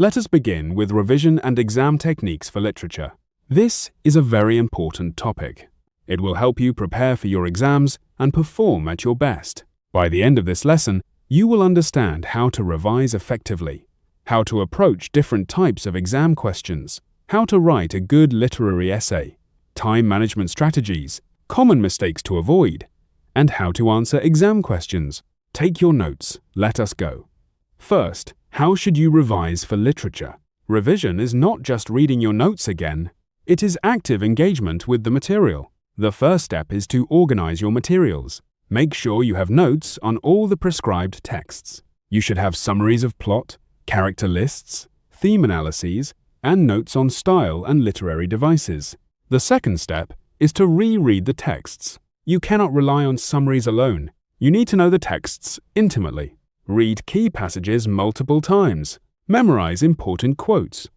Let us begin with revision and exam techniques for literature. This is a very important topic. It will help you prepare for your exams and perform at your best. By the end of this lesson, you will understand how to revise effectively, how to approach different types of exam questions, how to write a good literary essay, time management strategies, common mistakes to avoid, and how to answer exam questions. Take your notes. Let us go. First, how should you revise for literature? Revision is not just reading your notes again. It is active engagement with the material. The first step is to organize your materials. Make sure you have notes on all the prescribed texts. You should have summaries of plot, character lists, theme analyses, and notes on style and literary devices. The second step is to reread the texts. You cannot rely on summaries alone. You need to know the texts intimately. Read key passages multiple times. Memorize important quotes.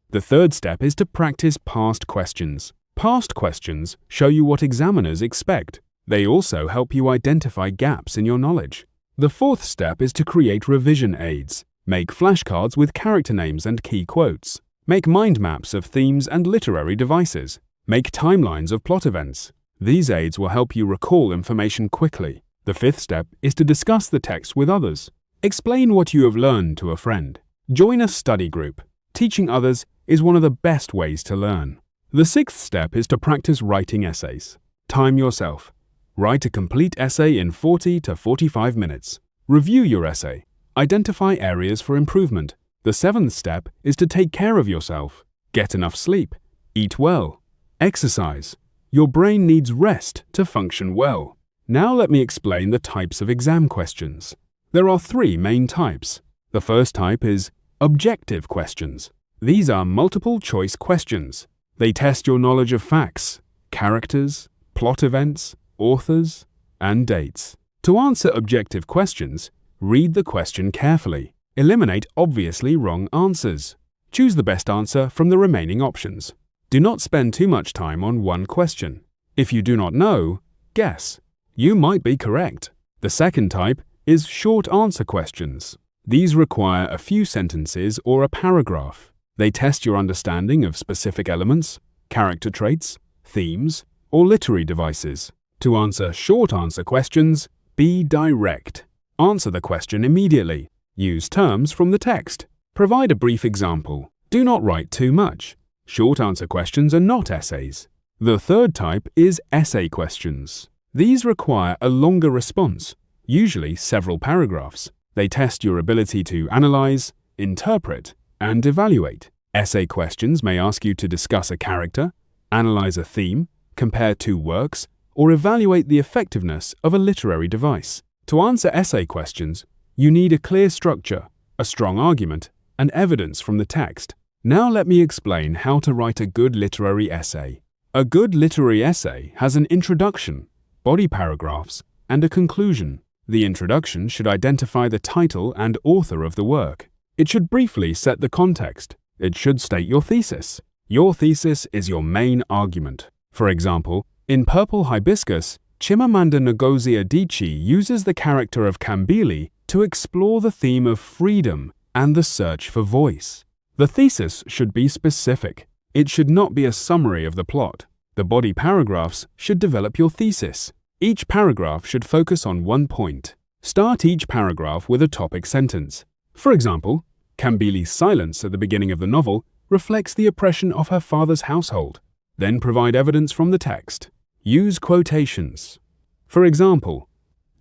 The third step is to practice past questions. Past questions show you what examiners expect. They also help you identify gaps in your knowledge. The fourth step is to create revision aids. Make flashcards with character names and key quotes. Make mind maps of themes and literary devices. Make timelines of plot events. These aids will help you recall information quickly. The fifth step is to discuss the text with others. Explain what you have learned to a friend. Join a study group. Teaching others is one of the best ways to learn. The sixth step is to practice writing essays. Time yourself. Write a complete essay in 40 to 45 minutes. Review your essay. Identify areas for improvement. The seventh step is to take care of yourself. Get enough sleep. Eat well. Exercise. Your brain needs rest to function well. Now let me explain the types of exam questions. There are three main types. The first type is objective questions. These are multiple choice questions. They test your knowledge of facts, characters, plot events, authors, and dates. To answer objective questions, read the question carefully. Eliminate obviously wrong answers. Choose the best answer from the remaining options. Do not spend too much time on one question. If you do not know, guess. You might be correct. The second type is short answer questions. These require a few sentences or a paragraph. They test your understanding of specific elements, character traits, themes, or literary devices. To answer short answer questions, be direct. Answer the question immediately. Use terms from the text. Provide a brief example. Do not write too much. Short answer questions are not essays. The third type is essay questions. These require a longer response, usually several paragraphs. They test your ability to analyze, interpret, and evaluate. Essay questions may ask you to discuss a character, analyze a theme, compare two works, or evaluate the effectiveness of a literary device. To answer essay questions, you need a clear structure, a strong argument, and evidence from the text. Now let me explain how to write a good literary essay. A good literary essay has an introduction, body paragraphs, and a conclusion. The introduction should identify the title and author of the work. It should briefly set the context. It should state your thesis. Your thesis is your main argument. For example, in Purple Hibiscus, Chimamanda Ngozi Adichie uses the character of Kambili to explore the theme of freedom and the search for voice. The thesis should be specific. It should not be a summary of the plot. The body paragraphs should develop your thesis. Each paragraph should focus on one point. Start each paragraph with a topic sentence. For example, Kambili's silence at the beginning of the novel reflects the oppression of her father's household. Then provide evidence from the text. Use quotations. For example,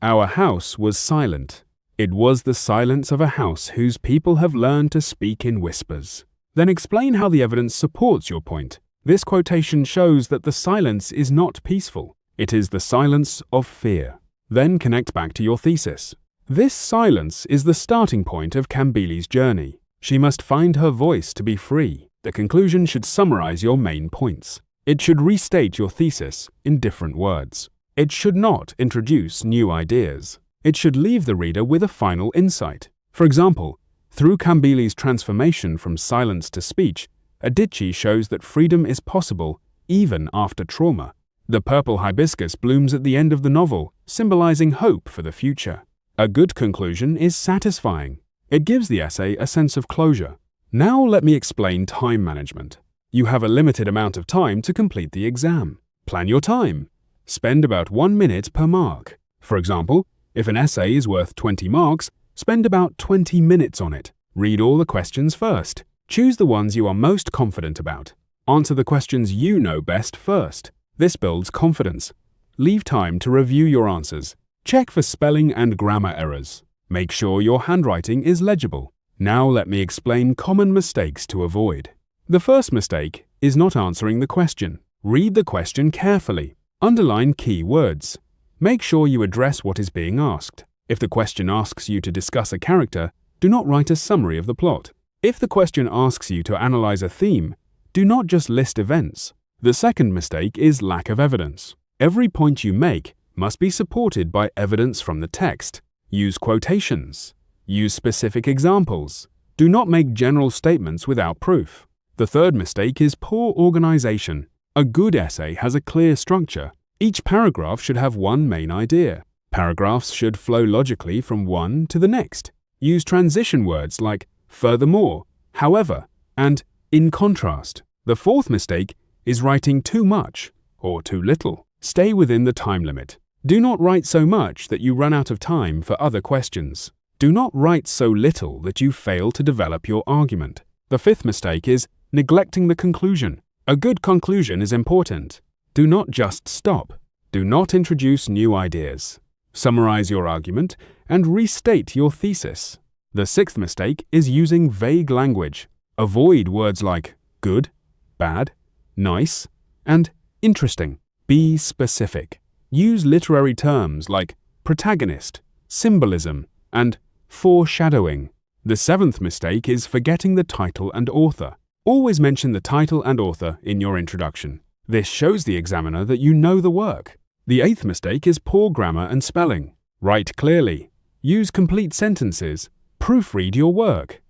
"Our house was silent. It was the silence of a house whose people have learned to speak in whispers." Then explain how the evidence supports your point. This quotation shows that the silence is not peaceful. It is the silence of fear. Then connect back to your thesis. This silence is the starting point of Kambili's journey. She must find her voice to be free. The conclusion should summarize your main points. It should restate your thesis in different words. It should not introduce new ideas. It should leave the reader with a final insight. For example, through Kambili's transformation from silence to speech, Adichie shows that freedom is possible even after trauma. The purple hibiscus blooms at the end of the novel, symbolizing hope for the future. A good conclusion is satisfying. It gives the essay a sense of closure. Now let me explain time management. You have a limited amount of time to complete the exam. Plan your time. Spend about 1 minute per mark. For example, if an essay is worth 20 marks, spend about 20 minutes on it. Read all the questions first. Choose the ones you are most confident about. Answer the questions you know best first. This builds confidence. Leave time to review your answers. Check for spelling and grammar errors. Make sure your handwriting is legible. Now let me explain common mistakes to avoid. The first mistake is not answering the question. Read the question carefully. Underline key words. Make sure you address what is being asked. If the question asks you to discuss a character, do not write a summary of the plot. If the question asks you to analyze a theme, do not just list events. The second mistake is lack of evidence. Every point you make must be supported by evidence from the text. Use quotations. Use specific examples. Do not make general statements without proof. The third mistake is poor organization. A good essay has a clear structure. Each paragraph should have one main idea. Paragraphs should flow logically from one to the next. Use transition words like furthermore, however, and in contrast. The fourth mistake is writing too much or too little. Stay within the time limit. Do not write so much that you run out of time for other questions. Do not write so little that you fail to develop your argument. The fifth mistake is neglecting the conclusion. A good conclusion is important. Do not just stop. Do not introduce new ideas. Summarize your argument and restate your thesis. The sixth mistake is using vague language. Avoid words like good, bad, nice, and interesting. Be specific. Use literary terms like protagonist, symbolism, and foreshadowing. The seventh mistake is forgetting the title and author. Always mention the title and author in your introduction. This shows the examiner that you know the work. The eighth mistake is poor grammar and spelling. Write clearly. Use complete sentences. Proofread your work.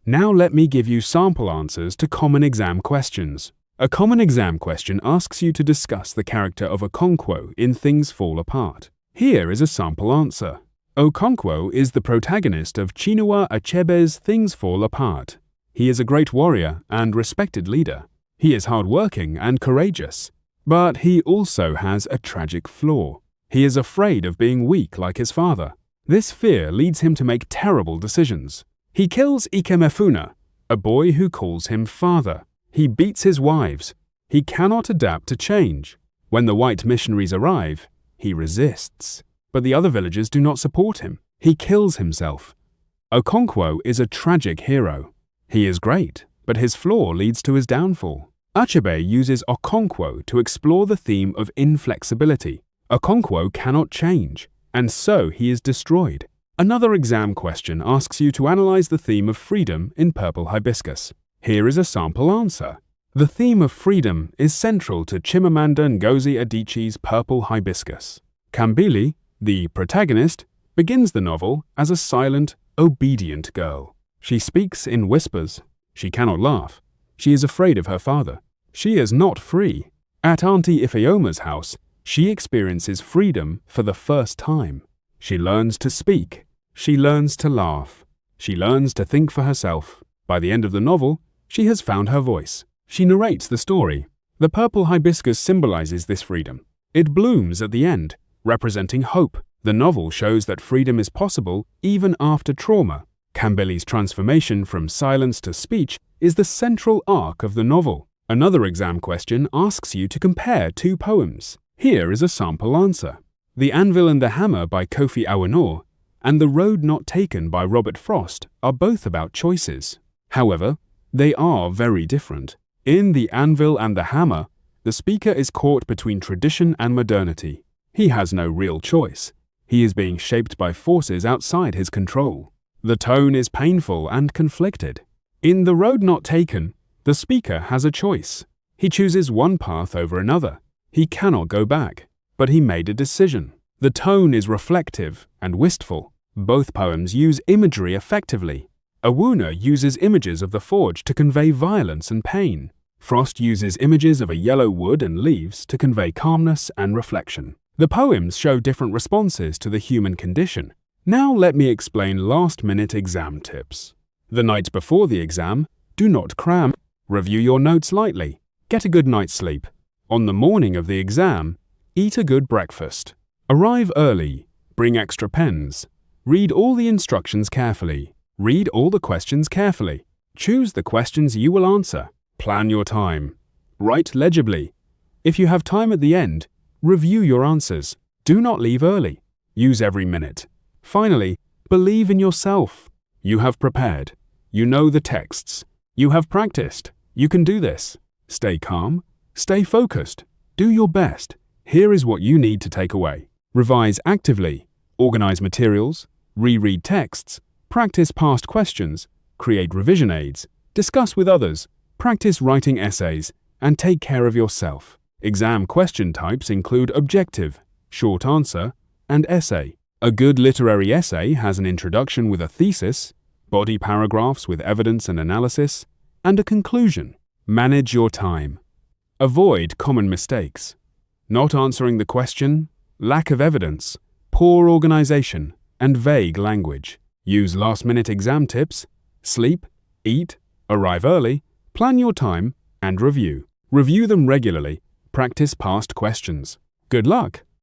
Now let me give you sample answers to common exam questions. A common exam question asks you to discuss the character of Okonkwo in Things Fall Apart. Here is a sample answer. Okonkwo is the protagonist of Chinua Achebe's Things Fall Apart. He is a great warrior and respected leader. He is hardworking and courageous. But he also has a tragic flaw. He is afraid of being weak like his father. This fear leads him to make terrible decisions. He kills Ikemefuna, a boy who calls him father. He beats his wives. He cannot adapt to change. When the white missionaries arrive, he resists. But the other villagers do not support him. He kills himself. Okonkwo is a tragic hero. He is great, but his flaw leads to his downfall. Achebe uses Okonkwo to explore the theme of inflexibility. Okonkwo cannot change, and so he is destroyed. Another exam question asks you to analyze the theme of freedom in Purple Hibiscus. Here is a sample answer. The theme of freedom is central to Chimamanda Ngozi Adichie's Purple Hibiscus. Kambili, the protagonist, begins the novel as a silent, obedient girl. She speaks in whispers. She cannot laugh. She is afraid of her father. She is not free. At Auntie Ifeoma's house, she experiences freedom for the first time. She learns to speak. She learns to laugh. She learns to think for herself. By the end of the novel, she has found her voice. She narrates the story. The purple hibiscus symbolizes this freedom. It blooms at the end, representing hope. The novel shows that freedom is possible even after trauma. Kambili's transformation from silence to speech is the central arc of the novel. Another exam question asks you to compare two poems. Here is a sample answer. The Anvil and the Hammer by Kofi Awenor and The Road Not Taken by Robert Frost are both about choices. However, they are very different. In The Anvil and the Hammer, the speaker is caught between tradition and modernity. He has no real choice. He is being shaped by forces outside his control. The tone is painful and conflicted. In The Road Not Taken, the speaker has a choice. He chooses one path over another. He cannot go back, but he made a decision. The tone is reflective and wistful. Both poems use imagery effectively. Awuna uses images of the forge to convey violence and pain. Frost uses images of a yellow wood and leaves to convey calmness and reflection. The poems show different responses to the human condition. Now let me explain last-minute exam tips. The night before the exam, do not cram. Review your notes lightly. Get a good night's sleep. On the morning of the exam, eat a good breakfast. Arrive early. Bring extra pens. Read all the instructions carefully. Read all the questions carefully. Choose the questions you will answer. Plan your time. Write legibly. If you have time at the end, review your answers. Do not leave early. Use every minute. Finally, believe in yourself. You have prepared. You know the texts. You have practiced. You can do this. Stay calm. Stay focused. Do your best. Here is what you need to take away. Revise actively. Organize materials. Reread texts. Practice past questions. Create revision aids. Discuss with others. Practice writing essays. And take care of yourself. Exam question types include objective, short answer, and essay. A good literary essay has an introduction with a thesis, body paragraphs with evidence and analysis, and a conclusion. Manage your time. Avoid common mistakes. Not answering the question, lack of evidence, poor organization, and vague language. Use last-minute exam tips. Sleep, eat, arrive early, plan your time, and review. Review them regularly. Practice past questions. Good luck!